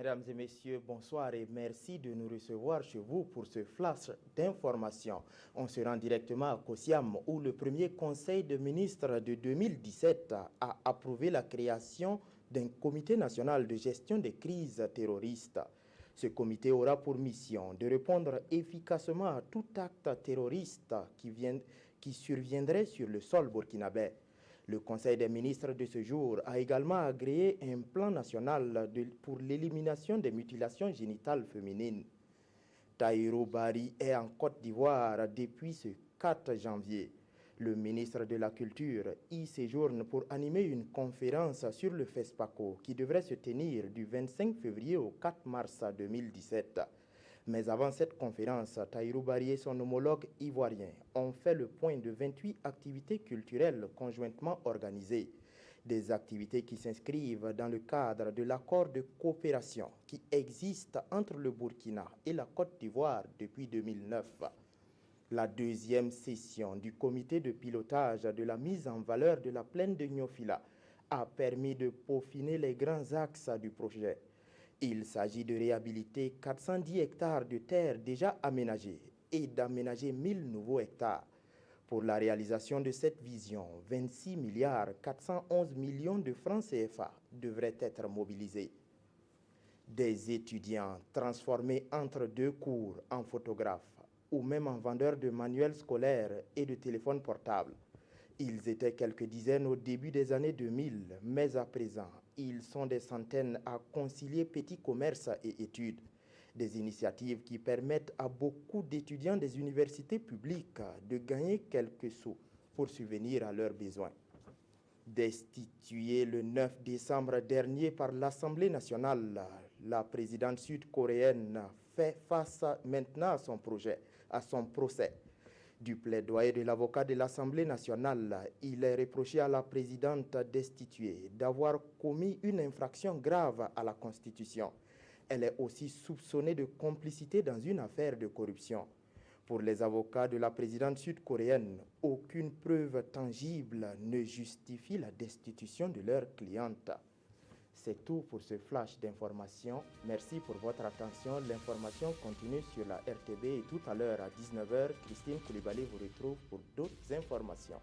Mesdames et messieurs, bonsoir et merci de nous recevoir chez vous pour ce flash d'information. On se rend directement à Kosiam où le premier conseil de ministres de 2017 a approuvé la création d'un comité national de gestion des crises terroristes. Ce comité aura pour mission de répondre efficacement à tout acte terroriste qui surviendrait sur le sol burkinabé. Le Conseil des ministres de ce jour a également agréé un plan national pour l'élimination des mutilations génitales féminines. Tahirou Barry est en Côte d'Ivoire depuis ce 4 janvier. Le ministre de la Culture y séjourne pour animer une conférence sur le FESPACO qui devrait se tenir du 25 février au 4 mars 2017. Mais avant cette conférence, Tahirou Barry et son homologue ivoirien ont fait le point de 28 activités culturelles conjointement organisées. Des activités qui s'inscrivent dans le cadre de l'accord de coopération qui existe entre le Burkina et la Côte d'Ivoire depuis 2009. La deuxième session du comité de pilotage de la mise en valeur de la plaine de Niofila a permis de peaufiner les grands axes du projet. Il s'agit de réhabiliter 410 hectares de terres déjà aménagées et d'aménager 1000 nouveaux hectares. Pour la réalisation de cette vision, 26 milliards 411 millions de francs CFA devraient être mobilisés. Des étudiants transformés entre deux cours en photographes ou même en vendeurs de manuels scolaires et de téléphones portables. Ils étaient quelques dizaines au début des années 2000, mais à présent, ils sont des centaines à concilier petit commerce et études. Des initiatives qui permettent à beaucoup d'étudiants des universités publiques de gagner quelques sous pour subvenir à leurs besoins. Destituée le 9 décembre dernier par l'Assemblée nationale, la présidente sud-coréenne fait face maintenant à son procès. Du plaidoyer de l'avocat de l'Assemblée nationale, il est reproché à la présidente destituée d'avoir commis une infraction grave à la Constitution. Elle est aussi soupçonnée de complicité dans une affaire de corruption. Pour les avocats de la présidente sud-coréenne, aucune preuve tangible ne justifie la destitution de leur cliente. C'est tout pour ce flash d'information. Merci pour votre attention. L'information continue sur la RTB et tout à l'heure à 19h, Christine Koulibaly vous retrouve pour d'autres informations.